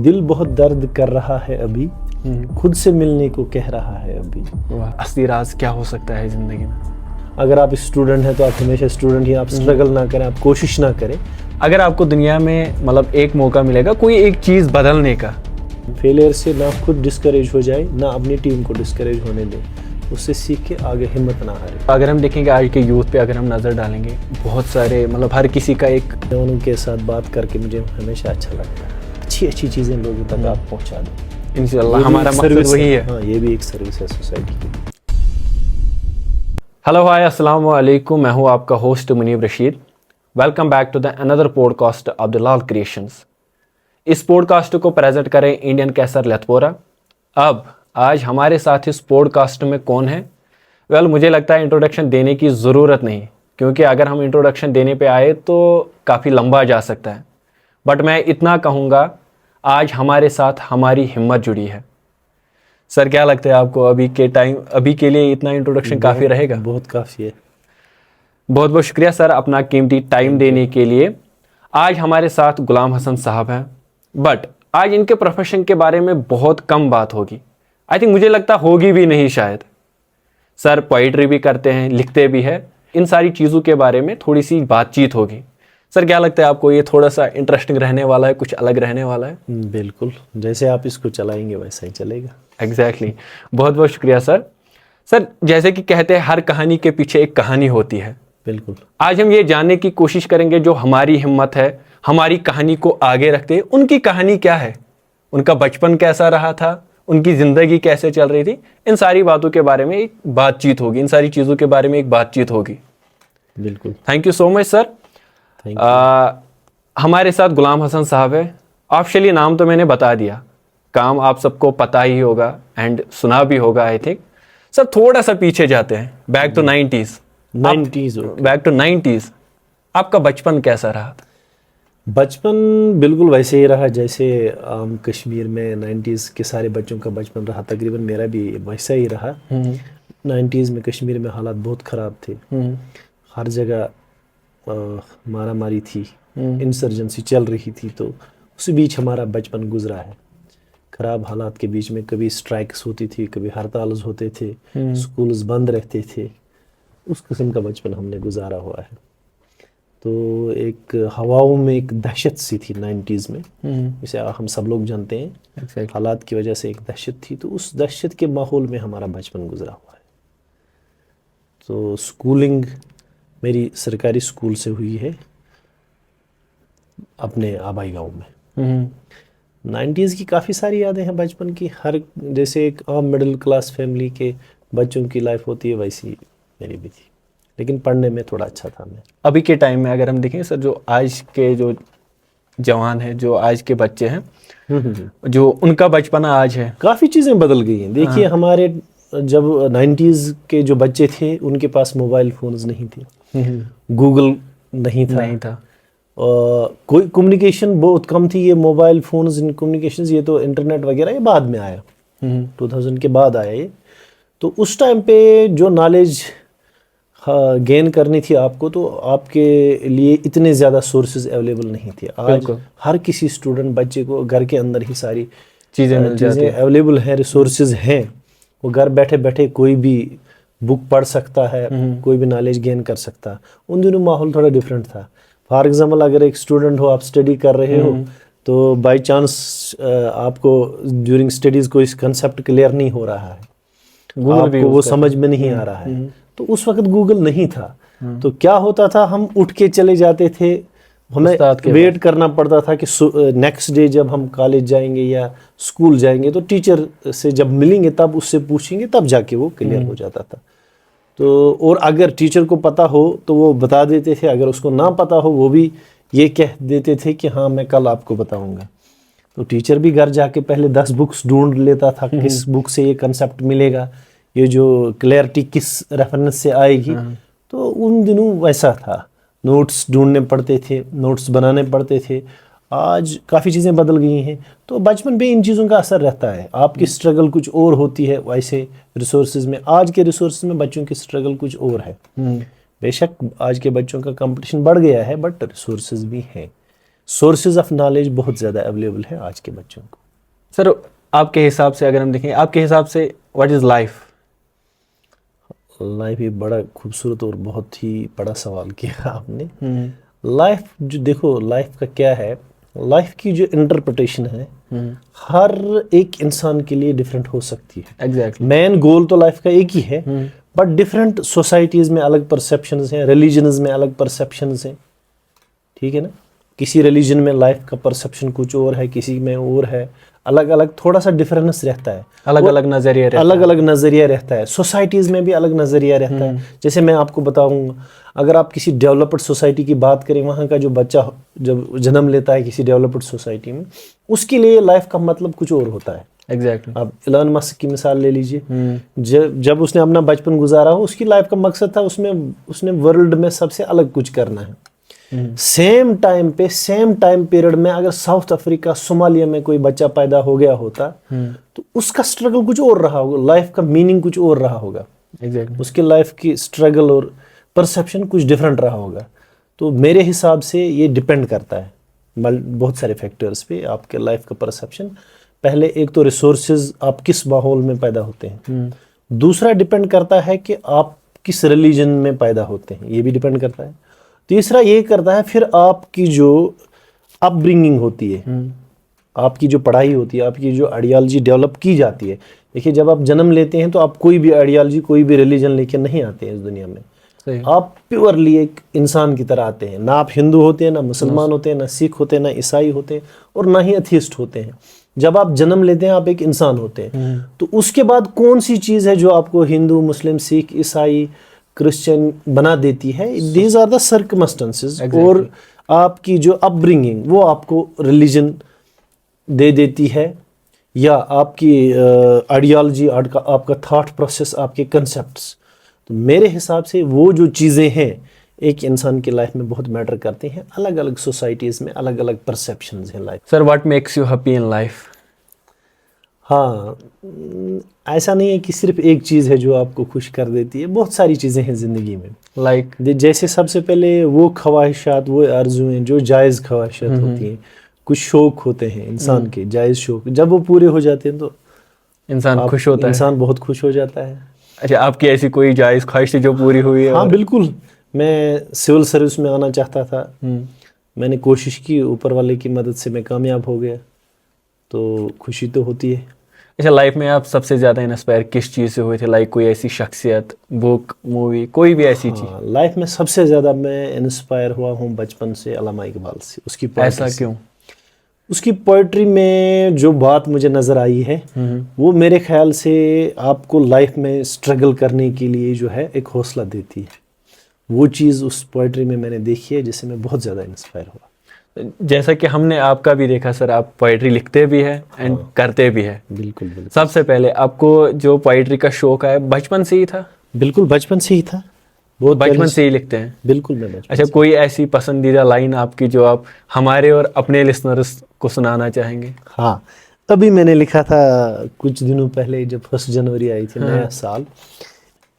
دل بہت درد کر رہا ہے ابھی، خود سے ملنے کو کہہ رہا ہے ابھی۔ اصلی راز کیا ہو سکتا ہے زندگی میں؟ اگر آپ اسٹوڈنٹ ہیں تو آپ ہمیشہ اسٹوڈنٹ ہی، آپ اسٹرگل نہ کریں، آپ کوشش نہ کریں۔ اگر آپ کو دنیا میں مطلب ایک موقع ملے گا کوئی ایک چیز بدلنے کا، فیلئر سے نہ خود ڈسکریج ہو جائے، نہ اپنی ٹیم کو ڈسکریج ہونے دیں، اس سے سیکھ کے آگے ہمت نہ ہارے۔ اگر ہم دیکھیں گے آج کے یوتھ پہ اگر ہم نظر ڈالیں گے، بہت سارے مطلب ہر کسی کا ایک ان کے ساتھ بات کر کے مجھے ہمیشہ اچھا لگتا ہے، اچھی چیزیں لوگوں تک آپ پہنچا دیں۔ انشاءاللہ ہمارا مقصد وہی ہے۔ ہاں، یہ بھی ایک سروس ہے سوسائٹی کی۔ ہلو ہائے، السلام علیکم، میں ہوں آپ کا host Munib Rashid. Welcome back to the اندر پوڈ کاسٹ عبداللہ کریشنز۔ اس پوڈ کاسٹ کو پریزنٹ کریں انڈین کیسر لتپورہ۔ اب آج ہمارے ساتھ اس پوڈ کاسٹ میں کون ہے؟ مجھے لگتا ہے انٹروڈکشن دینے کی ضرورت نہیں، کیونکہ اگر ہم انٹروڈکشن دینے پہ آئے تو کافی لمبا جا سکتا ہے، بٹ میں اتنا کہوں گا آج ہمارے ساتھ ہماری ہمت جڑی ہے۔ سر کیا لگتا ہے آپ کو ابھی کے لیے اتنا انٹروڈکشن کافی رہے گا؟ بہت کافی ہے۔ بہت بہت شکریہ سر اپنا قیمتی ٹائم دینے کے لیے۔ آج ہمارے ساتھ غلام حسن صاحب ہیں، بٹ آج ان کے پروفیشن کے بارے میں بہت کم بات ہوگی، آئی تھنک مجھے لگتا ہوگی بھی نہیں شاید۔ سر پوئٹری بھی کرتے ہیں، لکھتے بھی ہیں، ان ساری چیزوں کے بارے میں تھوڑی سی بات چیت ہوگی۔ سر کیا لگتا ہے آپ کو یہ تھوڑا سا انٹرسٹنگ رہنے والا ہے، کچھ الگ رہنے والا ہے؟ بالکل، جیسے آپ اس کو چلائیں گے ویسا ہی چلے گا۔ ایگزیکٹلی، بہت بہت شکریہ سر۔ سر جیسے کہ کہتے ہیں ہر کہانی کے پیچھے ایک کہانی ہوتی ہے، بالکل۔ آج ہم یہ جاننے کی کوشش کریں گے جو ہماری ہمت ہے، ہماری کہانی کو آگے رکھتے ہیں، ان کی کہانی کیا ہے، ان کا بچپن کیسا رہا تھا، ان کی زندگی کیسے چل رہی تھی، ان ساری باتوں کے بارے میں ایک بات چیت ہوگی، ان ساری چیزوں کے بارے میں ایک بات چیت ہوگی۔ بالکل، تھینک یو سو مچ سر۔ ہمارے ساتھ غلام حسن صاحب ہے۔ آفیشلی نام تو میں نے بتا دیا، کام آپ سب کو پتہ ہی ہوگا اینڈ سنا بھی ہوگا آئی تھنک۔ سر تھوڑا سا پیچھے جاتے ہیں، back to 90s۔ Back to 90s، آپ کا بچپن کیسا رہا تھا؟ بچپن بالکل ویسے ہی رہا جیسے عام کشمیر میں 90s کے سارے بچوں کا بچپن رہا، تقریباً میرا بھی ویسا ہی رہا۔ 90s میں کشمیر میں حالات بہت خراب تھے، ہر جگہ مارا ماری تھی، انسرجنسی چل رہی تھی، تو اسی بیچ ہمارا بچپن گزرا ہے، خراب حالات کے بیچ میں۔ کبھی اسٹرائکس ہوتی تھی، کبھی ہڑتالز ہوتے تھے، سکولز بند رہتے تھے، اس قسم کا بچپن ہم نے گزارا ہوا ہے۔ تو ایک ہواؤں میں ایک دہشت سی تھی 90s میں، جسے ہم سب لوگ جانتے ہیں، حالات کی وجہ سے ایک دہشت تھی، تو اس دہشت کے ماحول میں ہمارا بچپن گزرا ہوا ہے۔ تو سکولنگ میری سرکاری سکول سے ہوئی ہے اپنے آبائی گاؤں میں۔ 90s کی کافی ساری یادیں ہیں بچپن کی، ہر جیسے ایک عام مڈل کلاس فیملی کے بچوں کی لائف ہوتی ہے ویسی میری بھی تھی، لیکن پڑھنے میں تھوڑا اچھا تھا میں۔ ابھی کے ٹائم میں اگر ہم دیکھیں سر، جو آج کے جو جوان ہیں، جو آج کے بچے ہیں، جو ان کا بچپنا آج ہے، کافی چیزیں بدل گئی ہیں۔ دیکھیے ہمارے جب 90s کے جو بچے تھے ان کے پاس موبائل فونز نہیں تھے، گوگل نہیں تھا، کوئی کمیونیکیشن بہت کم تھی۔ یہ موبائل فونز، کمیونیکیشنز، یہ تو انٹرنیٹ وغیرہ یہ بعد میں آیا، 2000 کے بعد آیا یہ۔ تو اس ٹائم پہ جو نالج گین کرنی تھی آپ کو، تو آپ کے لیے اتنے زیادہ سورسز اویلیبل نہیں تھے۔ آج ہر کسی اسٹوڈنٹ بچے کو گھر کے اندر ہی ساری چیزیں اویلیبل ہیں، ریسورسز ہیں، وہ گھر بیٹھے بیٹھے کوئی بھی بک پڑھ سکتا ہے، کوئی بھی نالج گین کر سکتا۔ ان دنوں ماحول تھوڑا ڈفرینٹ تھا۔ فار ایگزامپل اگر ایک اسٹوڈنٹ ہو، آپ اسٹڈی کر رہے ہو، تو بائی چانس آپ کو ڈیورنگ اسٹڈیز کوئی کنسیپٹ کلیئر نہیں ہو رہا ہے، آپ کو وہ سمجھ میں نہیں آ رہا ہے، تو اس وقت گوگل نہیں تھا۔ تو کیا ہوتا تھا، ہم اٹھ کے چلے جاتے تھے، ہمیں ویٹ کرنا پڑتا تھا کہ نیکسٹ ڈے جب ہم کالج جائیں گے یا اسکول جائیں گے تو ٹیچر سے جب ملیں گے تب اس سے پوچھیں گے، تب جا کے وہ کلیئر ہو جاتا تھا۔ تو اور اگر ٹیچر کو پتہ ہو تو وہ بتا دیتے تھے، اگر اس کو نہ پتہ ہو وہ بھی یہ کہہ دیتے تھے کہ ہاں میں کل آپ کو بتاؤں گا۔ تو ٹیچر بھی گھر جا کے پہلے 10 بکس ڈھونڈ لیتا تھا، کس بک سے یہ کنسیپٹ ملے گا، یہ جو کلیئرٹی کس ریفرنس سے آئے گی۔ تو ان دنوں ویسا تھا، نوٹس ڈھونڈنے پڑتے تھے، نوٹس بنانے پڑتے تھے۔ آج کافی چیزیں بدل گئی ہیں، تو بچپن پہ ان چیزوں کا اثر رہتا ہے۔ آپ کی اسٹرگل کچھ اور ہوتی ہے ویسے ریسورسز میں، آج کے ریسورسز میں بچوں کی اسٹرگل کچھ اور ہے۔ بے شک آج کے بچوں کا کمپٹیشن بڑھ گیا ہے، بٹ ریسورسز بھی ہیں۔ سورسز آف نالج بہت زیادہ اویلیبل ہے آج کے بچوں کو. سر آپ کے حساب سے اگر ہم دیکھیں, آپ کے حساب سے واٹ از لائف؟ لائف یہ بڑا خوبصورت اور بہت ہی بڑا سوال کیا آپ نے. لائف جو دیکھو لائف کا کیا ہے, لائف کی جو انٹرپریٹیشن ہے ہر ایک انسان کے لیے ڈفرینٹ ہو سکتی ہے. ایگزیکٹلی. مین گول تو لائف کا ایک ہی ہے, بٹ ڈفرینٹ سوسائٹیز میں الگ پرسیپشنز ہیں, ریلیجنز میں الگ پرسیپشنز ہیں, ٹھیک ہے نا. کسی ریلیجن میں لائف کا پرسیپشن کچھ اور ہے, کسی میں اور ہے, الگ الگ تھوڑا سا ڈفرینس رہتا ہے, الگ الگ نظریہ رہتا ہے, الگ الگ نظریہ رہتا ہے. سوسائٹیز میں بھی الگ نظریہ رہتا ہے. جیسے میں آپ کو بتاؤں گا, اگر آپ کسی ڈیولپڈ سوسائٹی کی بات کریں, وہاں کا جو بچہ جب جنم لیتا ہے کسی ڈیولپڈ سوسائٹی میں, اس کے لیے لائف کا مطلب کچھ اور ہوتا ہے. ایگزیکٹلی. آپ ایلان مسک کی مثال لے لیجئے, جب اس نے اپنا بچپن گزارا ہو, اس کی لائف کا مقصد تھا اس نے ورلڈ میں سب سے الگ کچھ کرنا ہے. سیم ٹائم پہ سیم ٹائم پیریڈ میں اگر ساؤتھ افریقہ صومالیہ میں کوئی بچہ پیدا ہو گیا ہوتا تو اس کا سٹرگل کچھ اور رہا ہوگا, لائف کا میننگ کچھ اور رہا ہوگا. اس کے لائف کی سٹرگل اور پرسیپشن کچھ ڈفرینٹ رہا ہوگا. تو میرے حساب سے یہ ڈپینڈ کرتا ہے بہت سارے فیکٹرز پہ آپ کے لائف کا پرسیپشن. پہلے ایک تو ریسورسز آپ کس ماحول میں پیدا ہوتے ہیں, دوسرا ڈپینڈ کرتا ہے کہ آپ کس ریلیجن میں پیدا ہوتے ہیں, یہ بھی ڈپینڈ کرتا ہے. تیسرا یہ کرتا ہے پھر آپ کی جو اپ برنگنگ ہوتی ہے, آپ کی جو پڑھائی ہوتی ہے, آپ کی جو آئیڈیالوجی ڈیولپ کی جاتی ہے. دیکھیے جب آپ جنم لیتے ہیں تو آپ کوئی بھی آئیڈیالوجی کوئی بھی ریلیجن لے کے نہیں آتے ہیں اس دنیا میں. آپ پیورلی ایک انسان کی طرح آتے ہیں. نہ آپ ہندو ہوتے ہیں, نہ مسلمان ہوتے ہیں, نہ سکھ ہوتے ہیں, نہ عیسائی ہوتے ہیں, اور نہ ہی ایتھیسٹ ہوتے ہیں. جب آپ جنم لیتے ہیں آپ ایک انسان ہوتے ہیں. تو اس کے بعد کون سی چیز ہے جو آپ کو ہندو, مسلم, سکھ, عیسائی, کرسچن بنا دیتی ہے؟ These are the circumstances. اور آپ کی جو اپ برنگنگ وہ آپ کو ریلیجن دے دیتی ہے, یا آپ کی آئیڈیالوجی, آپ کا تھاٹ پروسیس, آپ کے کنسیپٹس. تو میرے حساب سے وہ جو چیزیں ہیں ایک انسان کی لائف میں بہت میٹر کرتے ہیں. الگ الگ سوسائٹیز میں الگ الگ پرسیپشنز ہیں life. Sir what makes you happy in life? ہاں, ایسا نہیں ہے کہ صرف ایک چیز ہے جو آپ کو خوش کر دیتی ہے, بہت ساری چیزیں ہیں زندگی میں. لائک جیسے سب سے پہلے وہ خواہشات, وہ آرزویں جو جائز خواہشات ہوتی ہیں, کچھ شوق ہوتے ہیں انسان کے, جائز شوق, جب وہ پورے ہو جاتے ہیں تو انسان خوش ہوتا ہے, انسان بہت خوش ہو جاتا ہے. اچھا, آپ کی ایسی کوئی جائز خواہش تھی جو پوری ہوئی ہے؟ ہاں بالکل, میں سول سروس میں آنا چاہتا تھا. میں نے کوشش کی, اوپر والے کی مدد سے میں کامیاب ہو گیا, تو خوشی تو ہوتی ہے. اچھا, لائف میں آپ سب سے زیادہ انسپائر کس چیز سے ہوئے تھے؟ لائک کوئی ایسی شخصیت, بک, مووی, کوئی بھی ایسی چیز؟ لائف میں سب سے زیادہ میں انسپائر ہوا ہوں بچپن سے علامہ اقبال سے. اس کی ایسا کیوں؟ اس کی پوئٹری میں جو بات مجھے نظر آئی ہے وہ میرے خیال سے آپ کو لائف میں اسٹرگل کرنے کے لیے جو ہے ایک حوصلہ دیتی ہے. وہ چیز اس پوئٹری میں نے دیکھی ہے جس سے میں بہت زیادہ انسپائر ہوا. جیسا کہ ہم نے آپ کا بھی دیکھا سر, آپ پوئٹری لکھتے بھی ہیں اینڈ کرتے بھی ہیں. بالکل بالکل. سب سے پہلے آپ کو جو پوئٹری کا شوق ہے بچپن سے ہی تھا؟ بالکل بچپن سے ہی تھا, بہت بچپن سے ہی لکھتے ہیں؟ بالکل میں بچپن. اچھا, کوئی ایسی پسندیدہ لائن آپ کی جو آپ ہمارے اور اپنے لسنرز کو سنانا چاہیں گے؟ ہاں, ابھی میں نے لکھا تھا کچھ دنوں پہلے جب 1 جنوری آئی تھی, نیا سال.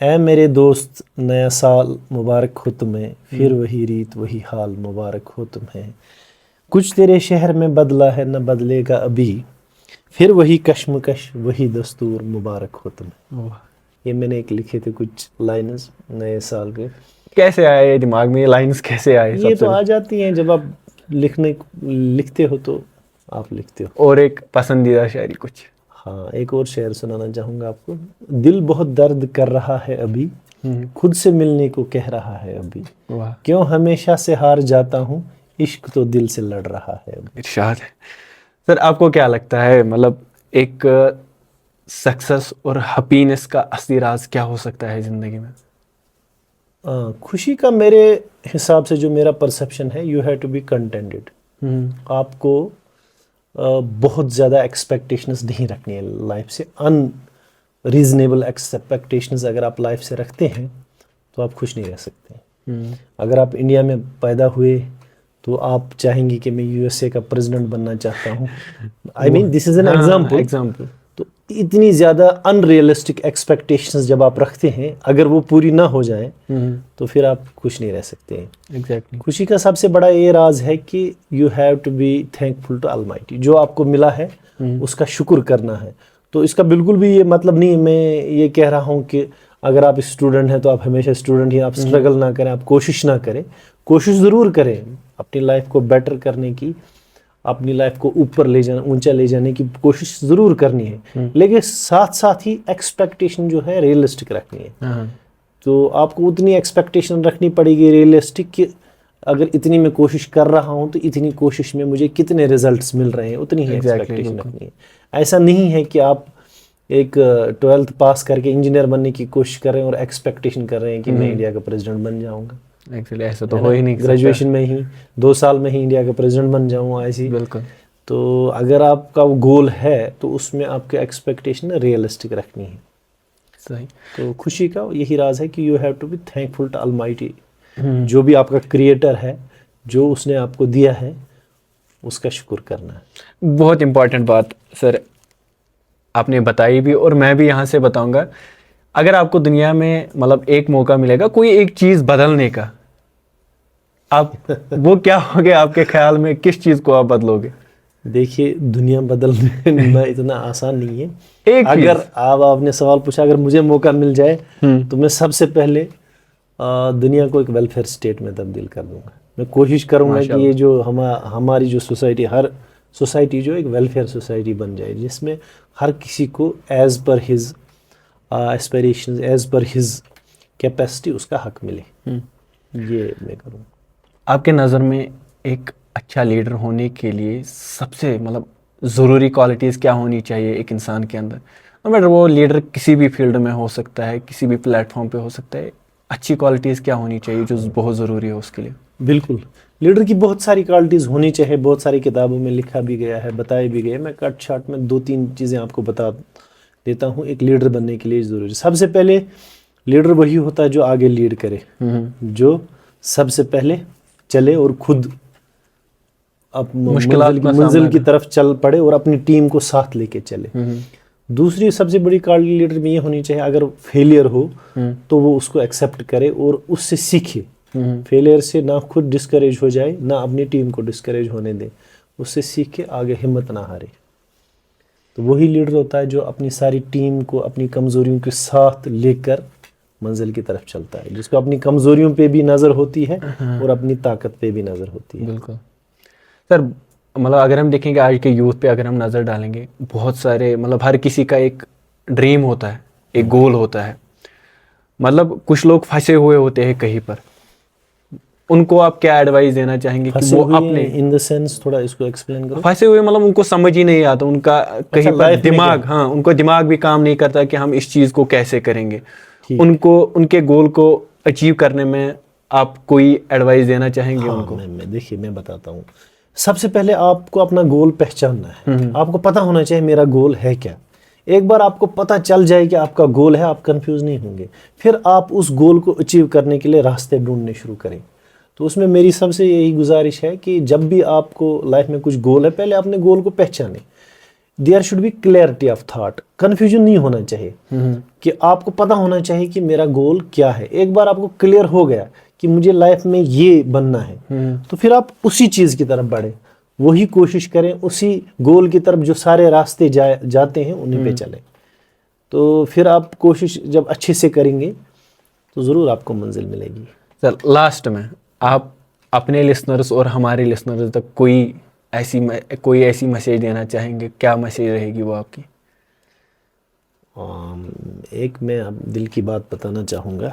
اے میرے دوست نیا سال مبارک ہو تمہیں, پھر وہی ریت وہی حال مبارک ہو تمہیں. کچھ تیرے شہر میں بدلا ہے نہ بدلے گا ابھی, پھر وہی کشمکش وہی دستور مبارک ہو تمہیں. یہ میں نے ایک لکھے تھے کچھ لائنز نئے سال کے. کیسے آئے یہ دماغ میں, یہ لائنز کیسے آئے؟ یہ تو آ جاتی ہیں جب آپ لکھتے ہو تو آپ لکھتے ہو. اور ایک پسندیدہ شاعری کچھ؟ ہاں, ایک اور شعر سنانا چاہوں گا آپ کو. دل بہت درد کر رہا ہے ابھی, خود سے ملنے کو کہہ رہا ہے ابھی, کیوں ہمیشہ سے ہار جاتا ہوں, عشق تو دل سے لڑ رہا ہے. ارشاد ہے. سر آپ کو کیا لگتا ہے, مطلب ایک سکسیس اور ہیپینس کا اصلی راز کیا ہو سکتا ہے زندگی میں؟ خوشی کا میرے حساب سے جو میرا پرسیپشن ہے, you have to be contented. آپ کو بہت زیادہ ایکسپیکٹیشنز نہیں رکھنی ہے لائف سے. ان ریزنیبل ایکسپیکٹیشنز اگر آپ لائف سے رکھتے ہیں تو آپ خوش نہیں رہ سکتے. اگر آپ انڈیا میں پیدا ہوئے تو آپ چاہیں گے کہ میں USA کا پریزیڈنٹ بننا چاہتا ہوں. آئی مین دس از این ایگزامپل. تو اتنی زیادہ ان ریئلسٹک ایکسپیکٹیشنز جب آپ رکھتے ہیں، اگر وہ پوری نہ ہو جائیں تو پھر آپ خوش نہیں رہ سکتے ہیں. ایگزیکٹلی. خوشی کا سب سے بڑا یہ راز ہے کہ you have to be thankful to Almighty. جو آپ کو ملا ہے اس کا شکر کرنا ہے. تو اس کا بالکل بھی یہ مطلب نہیں ہے میں یہ کہہ رہا ہوں کہ اگر آپ اسٹوڈنٹ ہیں تو آپ ہمیشہ اسٹوڈنٹ ہی، آپ اسٹرگل نہ کریں، آپ کوشش نہ کریں. کوشش ضرور کریں اپنی لائف کو بیٹر کرنے کی، اپنی لائف کو اوپر لے جانا، اونچا لے جانے کی کوشش ضرور کرنی ہے، لیکن ساتھ ساتھ ہی ایکسپیکٹیشن جو ہے ریئلسٹک رکھنی ہے. تو آپ کو اتنی ایکسپیکٹیشن رکھنی پڑے گی ریئلسٹک کہ اگر اتنی میں کوشش کر رہا ہوں تو اتنی کوشش میں مجھے کتنے ریزلٹس مل رہے ہیں، اتنی ہی ایکسپیکٹیشن رکھنی ہے. ایسا نہیں ہے کہ آپ ایک 12th پاس کر کے انجینئر بننے کی کوشش کر رہے ہیں اور ایکسپیکٹیشن کر رہے ہیں کہ میں انڈیا کا پریزیڈنٹ بن جاؤں گا. ایکچولی ایسا تو ہو ہی نہیں. گریجویشن میں ہی 2 سال میں ہی انڈیا کا پریزیڈنٹ بن جاؤں ایسی. بالکل. تو اگر آپ کا وہ گول ہے تو اس میں آپ کی ایکسپیکٹیشن ریئلسٹک رکھنی ہے. صحیح. تو خوشی کا یہی راز ہے کہ you have to be thankful to Almighty. جو بھی آپ کا کریٹر ہے، جو اس نے آپ کو دیا ہے، اس کا شکر کرنا ہے. بہت امپورٹنٹ بات سر آپ نے بتائی بھی، اور میں بھی یہاں سے بتاؤں گا. اگر آپ کو دنیا میں مطلب ایک موقع ملے گا کوئی ایک چیز بدلنے کا، آپ وہ کیا ہوگے آپ کے خیال میں؟ کس چیز کو آپ بدلو گے؟ دیکھیے دنیا بدلنا اتنا آسان نہیں ہے. ایک اگر آپ نے سوال پوچھا اگر مجھے موقع مل جائے تو میں سب سے پہلے دنیا کو ایک ویلفیئر اسٹیٹ میں تبدیل کر دوں گا. میں کوشش کروں گا کہ یہ جو ہماری جو سوسائٹی، ہر سوسائٹی جو ایک ویلفیئر سوسائٹی بن جائے، جس میں ہر کسی کو as per his aspirations, as per his capacity اس کا حق ملے. یہ میں کروں. آپ کے نظر میں ایک اچھا لیڈر ہونے کے لیے سب سے مطلب ضروری کوالٹیز کیا ہونی چاہیے ایک انسان کے اندر؟ مطلب وہ لیڈر کسی بھی فیلڈ میں ہو سکتا ہے، کسی بھی پلیٹ فارم پہ ہو سکتا ہے. اچھی کوالٹیز کیا ہونی چاہیے جو بہت ضروری ہے اس کے لیے؟ بالکل، لیڈر کی بہت ساری کوالٹیز ہونی چاہیے، بہت ساری کتابوں میں لکھا بھی گیا ہے، بتایا بھی گیا ہے. میں کٹ شارٹ میں 2-3 چیزیں آپ کو بتا دیتا ہوں ایک لیڈر بننے کے لیے ضروری. سب سے پہلے لیڈر وہی ہوتا ہے جو آگے لیڈ کرے، جو سب سے پہلے چلے اور خود منزل کی طرف چل پڑے اور اپنی ٹیم کو ساتھ لے کے چلے. دوسری سب سے بڑی کوالٹی لیڈر میں یہ ہونی چاہیے اگر فیلئر ہو تو وہ اس کو ایکسیپٹ کرے اور اس سے سیکھے. فیلئر سے نہ خود ڈسکریج ہو جائے، نہ اپنی ٹیم کو ڈسکریج ہونے دے، اس سے سیکھ کے آگے ہمت نہ ہارے. تو وہی لیڈر ہوتا ہے جو اپنی ساری ٹیم کو اپنی کمزوریوں کے ساتھ لے کر منزل کی طرف چلتا ہے، جس کو اپنی کمزوریوں پہ بھی نظر ہوتی ہے اور اپنی طاقت پہ بھی نظر ہوتی ہے. بالکل سر. مطلب اگر ہم دیکھیں گے آج کے یوتھ پہ، اگر ہم نظر ڈالیں گے، بہت سارے مطلب ہر کسی کا ایک ڈریم ہوتا ہے، ایک گول ہوتا ہے. مطلب کچھ لوگ پھنسے ہوئے ہوتے ہیں کہیں پر، ان کو آپ کیا ایڈوائز دینا چاہیں گے کہ وہ اپنے ان دا سینس تھوڑا اس کو ایکسپلین کرو؟ پھنسے ہوئے مطلب ان کو سمجھ ہی نہیں آتا، ان کا کہیں پر دماغ، ان کو دماغ بھی کام نہیں کرتا کہ ہم اس چیز کو کیسے کریں گے. ان کو ان کے گول کو اچیو کرنے میں آپ کوئی ایڈوائز دینا چاہیں گے ان کو؟ دیکھیے میں بتاتا ہوں. سب سے پہلے آپ کو اپنا گول پہچاننا ہے. آپ کو پتہ ہونا چاہیے میرا گول ہے کیا. ایک بار آپ کو پتہ چل جائے کہ آپ کا گول ہے، آپ کنفیوز نہیں ہوں گے. پھر آپ اس گول کو اچیو کرنے کے لیے راستے ڈھونڈنے شروع کریں. تو اس میں میری سب سے یہی گزارش ہے کہ جب بھی آپ کو لائف میں کچھ گول ہے، پہلے اپنے گول کو پہچانیں. There should be clarity of thought. Confusion نہیں ہونا چاہیے کہ آپ کو پتہ ہونا چاہیے کہ میرا گول کیا ہے. ایک بار آپ کو کلیئر ہو گیا کہ مجھے لائف میں یہ بننا ہے، تو پھر آپ اسی چیز کی طرف بڑھیں، وہی کوشش کریں، اسی گول کی طرف جو سارے راستے جاتے ہیں انہیں پہ چلیں. تو پھر آپ کوشش جب اچھے سے کریں گے تو ضرور آپ کو منزل ملے گی. سر لاسٹ میں آپ اپنے لسنرز اور ہمارے لسنرز تک کوئی ایسی میسیج دینا چاہیں گے؟ کیا میسیج رہے گی وہ آپ کی؟ ایک میں دل کی بات بتانا چاہوں گا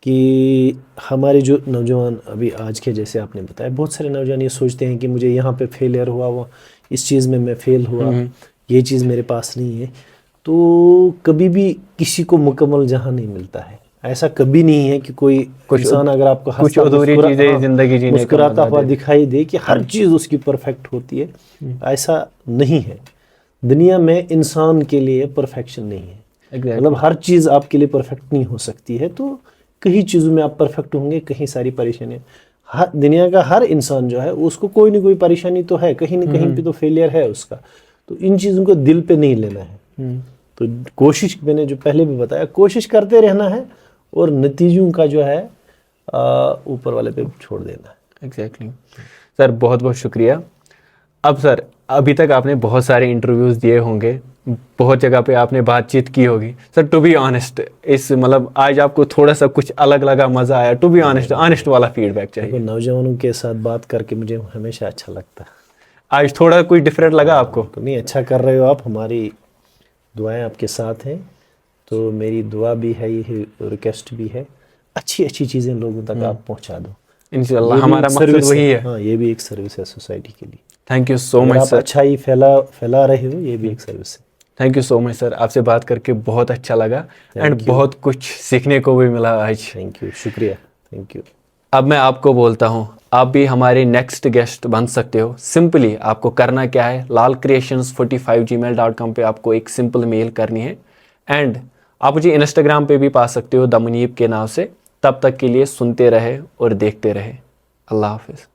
کہ ہمارے جو نوجوان ابھی آج کے، جیسے آپ نے بتایا، بہت سارے نوجوان یہ سوچتے ہیں کہ مجھے یہاں پہ فیلئر ہوا، وہ اس چیز میں فیل ہوا، یہ چیز میرے پاس نہیں ہے. تو کبھی بھی کسی کو مکمل جہاں نہیں ملتا ہے. ایسا کبھی نہیں ہے کہ کوئی انسان اگر آپ کو کچھ ادھوری چیزیں زندگی جینے کا مسکراتا ہوا دکھائی دے کہ ہر چیز اس کی پرفیکٹ ہوتی ہے. ایسا نہیں ہے. دنیا میں انسان کے لیے پرفیکشن نہیں ہے. مطلب ہر چیز آپ کے لیے پرفیکٹ نہیں ہو سکتی ہے. تو کئی چیزوں میں آپ پرفیکٹ ہوں گے، کہیں ساری پریشانیاں. دنیا کا ہر انسان جو ہے اس کو کوئی نہ کوئی پریشانی تو ہے، کہیں نہ کہیں پہ تو فیلئر ہے اس کا. تو ان چیزوں کو دل پہ نہیں لینا ہے. تو کوشش میں نے جو پہلے بھی بتایا کوشش کرتے رہنا ہے اور نتیجوں کا جو ہے اوپر والے پہ چھوڑ دینا ہے. ایگزیکٹلی سر, بہت بہت شکریہ. اب سر, ابھی تک آپ نے بہت سارے انٹرویوز دیے ہوں گے, بہت جگہ پہ آپ نے بات چیت کی ہوگی. سر ٹو بی آنیسٹ, اس مطلب آج آپ کو تھوڑا سا کچھ الگ لگا, مزہ آیا؟ ٹو بی آنیسٹ والا فیڈ بیک چاہیے. نوجوانوں کے ساتھ بات کر کے مجھے ہمیشہ اچھا لگتا ہے. آج تھوڑا کوئی ڈفرینٹ لگا آپ کو؟ نہیں, اچھا کر رہے ہو آپ, ہماری دعائیں آپ کے ساتھ ہیں. تو میری دعا بھی ہے, یہ ریکویسٹ بھی ہے, اچھی اچھی چیزیں لوگوں تک آپ پہنچا دو. انشاءاللہ ہمارا مقصد وہی ہے. ہاں, یہ بھی ایک سروس ہے سوسائٹی کے لیے. تھینک یو سو مچ آپ سر. اچھائی پھیلا رہے ہو, یہ بھی ایک سروس ہے. تھینک یو سو مچ سر, آپ سے بات کر کے بہت اچھا لگا اینڈ بہت کچھ سیکھنے کو بھی ملا آج. تھینک یو, شکریہ, تھینک یو. اب میں آپ کو بولتا ہوں, آپ بھی ہمارے نیکسٹ گیسٹ بن سکتے ہو. سمپلی آپ کو کرنا کیا ہے, lalcreations45@gmail.com پہ آپ کو ایک سمپل میل کرنی ہے اینڈ آپ مجھے انسٹاگرام پہ بھی پا سکتے ہو دا منیب کے نام سے. تب تک کے لیے سنتے رہے اور دیکھتے رہے. اللہ حافظ.